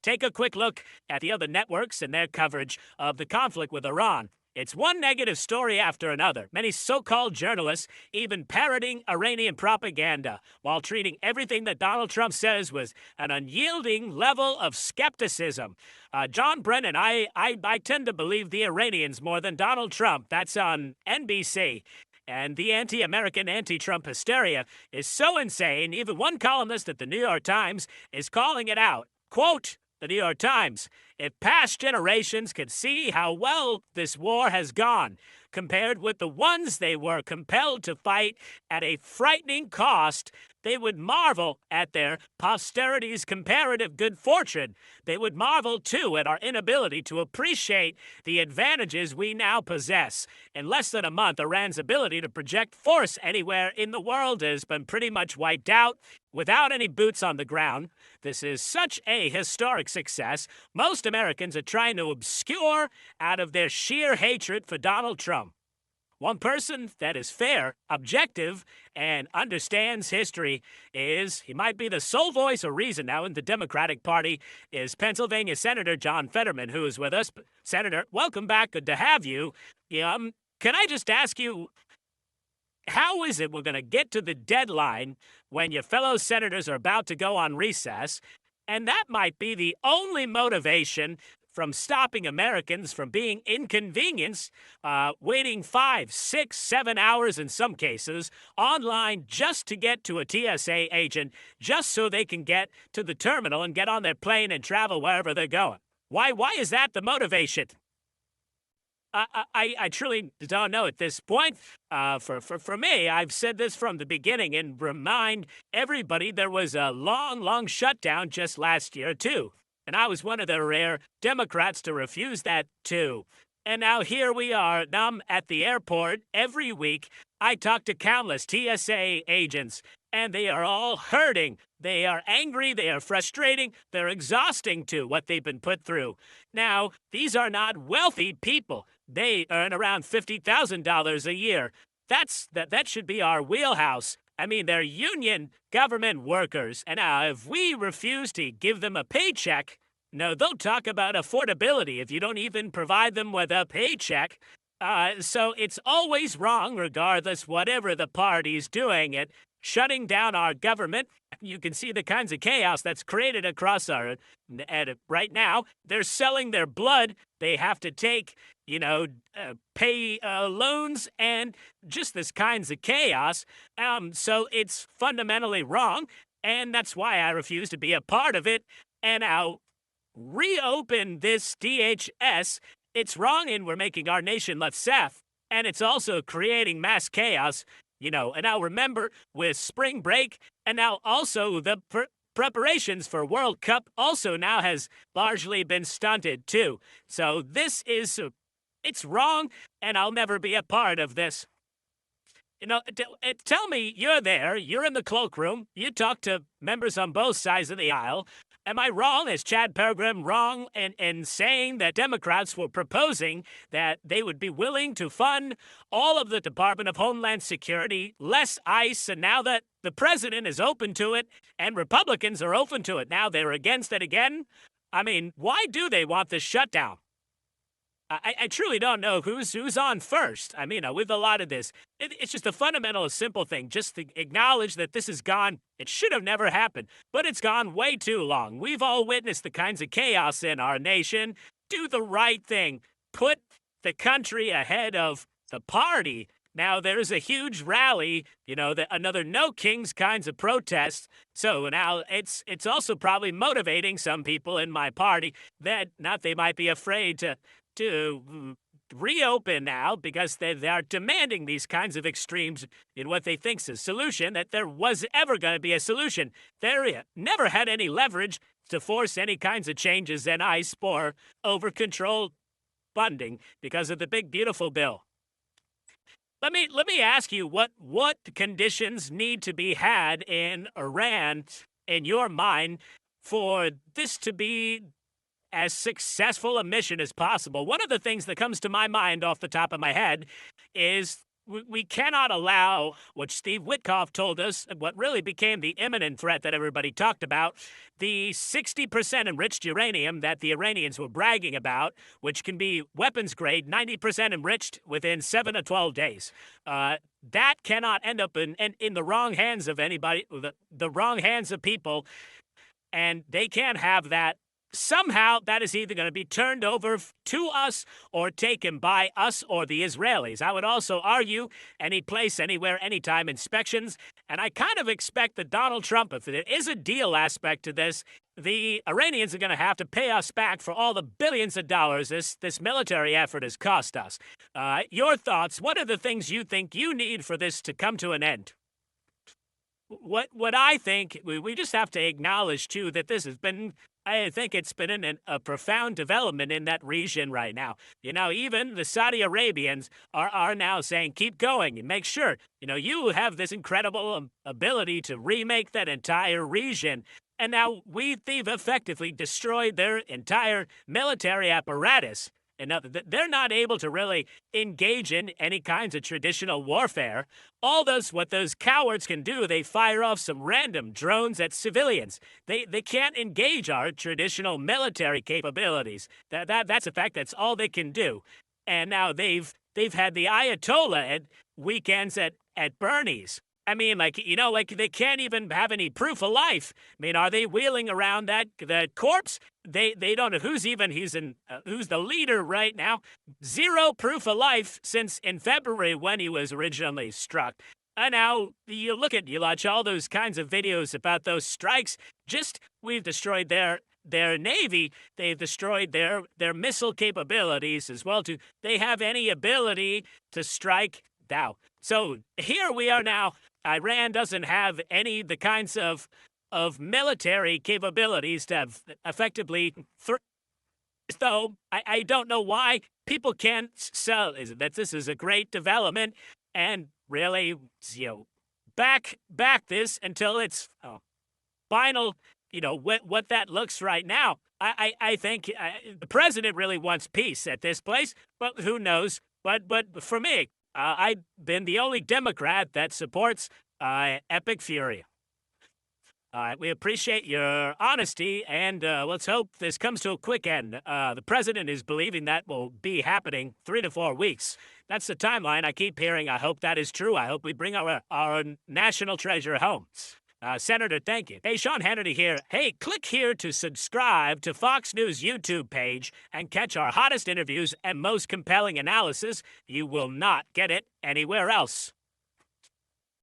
Take a quick look at the other networks and their coverage of the conflict with Iran. It's one negative story after another. Many so-called journalists even parroting Iranian propaganda while treating everything that Donald Trump says was an unyielding level of skepticism. John Brennan, I tend to believe the Iranians more than Donald Trump. That's on NBC. And the anti-American, anti-Trump hysteria is so insane, even one columnist at the New York Times is calling it out. Quote, the New York Times, if past generations could see how well this war has gone, compared with the ones they were compelled to fight at a frightening cost, they would marvel at their posterity's comparative good fortune. They would marvel, too, at our inability to appreciate the advantages we now possess. In less than a month, Iran's ability to project force anywhere in the world has been pretty much wiped out without any boots on the ground. This is such a historic success. Most Americans are trying to obscure out of their sheer hatred for Donald Trump. One person that is fair, objective, and understands history he might be the sole voice of reason now in the Democratic Party, is Pennsylvania Senator John Fetterman, who is with us. Senator, welcome back. Good to have you. Can I just ask you, how is it we're going to get to the deadline when your fellow senators are about to go on recess, and that might be the only motivation from stopping Americans from being inconvenienced, waiting 5, 6, 7 hours in some cases online just to get to a TSA agent, just so they can get to the terminal and get on their plane and travel wherever they're going? Why is that the motivation? I truly don't know at this point. For me, I've said this from the beginning and remind everybody there was a long shutdown just last year, too. And I was one of the rare Democrats to refuse that, too. And now here we are. Now I'm at the airport every week. I talk to countless TSA agents, and they are all hurting. They are angry. They are frustrating. They're exhausting, too, what they've been put through. Now, these are not wealthy people. They earn around $50,000 a year. That should be our wheelhouse. I mean, they're union government workers, and if we refuse to give them a paycheck, no, they'll talk about affordability if you don't even provide them with a paycheck. So it's always wrong, regardless, whatever the party's doing it. Shutting down our government, you can see the kinds of chaos that's created across our right now. They're selling their blood. They have to take, pay loans and just this kinds of chaos. So it's fundamentally wrong, and that's why I refuse to be a part of it. And I'll reopen this DHS. It's wrong, and we're making our nation less safe, and it's also creating mass chaos. And now remember, with spring break, and now also the preparations for World Cup also now has largely been stunted, too. So this is, it's wrong, and I'll never be a part of this. Tell me, you're there, you're in the cloakroom, you talk to members on both sides of the aisle. Am I wrong? Is Chad Peregrine wrong in saying that Democrats were proposing that they would be willing to fund all of the Department of Homeland Security, less ICE, and now that the president is open to it and Republicans are open to it, now they're against it again? I mean, why do they want this shutdown? I truly don't know who's on first. I mean, with a lot of this, it's just a fundamental, simple thing. Just to acknowledge that this is gone. It should have never happened, but it's gone way too long. We've all witnessed the kinds of chaos in our nation. Do the right thing. Put the country ahead of the party. Now, there's a huge rally, another No Kings kinds of protests. So now it's also probably motivating some people in my party that they might be afraid to reopen now because they are demanding these kinds of extremes in what they think is a solution, that there was ever going to be a solution. They never had any leverage to force any kinds of changes in ICE or over-control funding because of the big, beautiful bill. Let me ask you what conditions need to be had in Iran, in your mind, for this to be as successful a mission as possible. One of the things that comes to my mind off the top of my head is we cannot allow what Steve Witkoff told us, what really became the imminent threat that everybody talked about, the 60% enriched uranium that the Iranians were bragging about, which can be weapons grade, 90% enriched within 7 to 12 days. That cannot end up in the wrong hands of anybody, the wrong hands of people, and they can't have that. Somehow, that is either going to be turned over to us or taken by us or the Israelis. I would also argue any place, anywhere, anytime inspections. And I kind of expect that Donald Trump, if there is a deal aspect to this, the Iranians are going to have to pay us back for all the billions of dollars this military effort has cost us. Your thoughts? What are the things you think you need for this to come to an end? What I think, we just have to acknowledge, too, that this has been, I think it's been a profound development in that region right now. You know, even the Saudi Arabians are now saying, keep going and make sure, you know, you have this incredible ability to remake that entire region. And now they've effectively destroyed their entire military apparatus. And they're not able to really engage in any kinds of traditional warfare. What those cowards can do, they fire off some random drones at civilians. They can't engage our traditional military capabilities. That's a fact. That's all they can do. And now they've had the Ayatollah at weekends at Bernie's. I mean, like, you know, like they can't even have any proof of life. I mean, are they wheeling around that corpse? They don't know who's the leader right now. Zero proof of life since in February when he was originally struck. And now you watch all those kinds of videos about those strikes. We've destroyed their navy. They've destroyed their missile capabilities as well. They have any ability to strike now. So here we are now. Iran doesn't have the kinds of military capabilities to have effectively. So I don't know why people can't sell that this is a great development and really, you know, back this until it's final. You know what that looks right now. I think the president really wants peace at this place, but who knows? But for me, I've been the only Democrat that supports epic fury. We appreciate your honesty, and let's hope this comes to a quick end. The president is believing that will be happening 3 to 4 weeks. That's the timeline I keep hearing. I hope that is true. I hope we bring our national treasure home. Senator, thank you. Hey, Sean Hannity here. Hey, click here to subscribe to Fox News YouTube page and catch our hottest interviews and most compelling analysis. You will not get it anywhere else.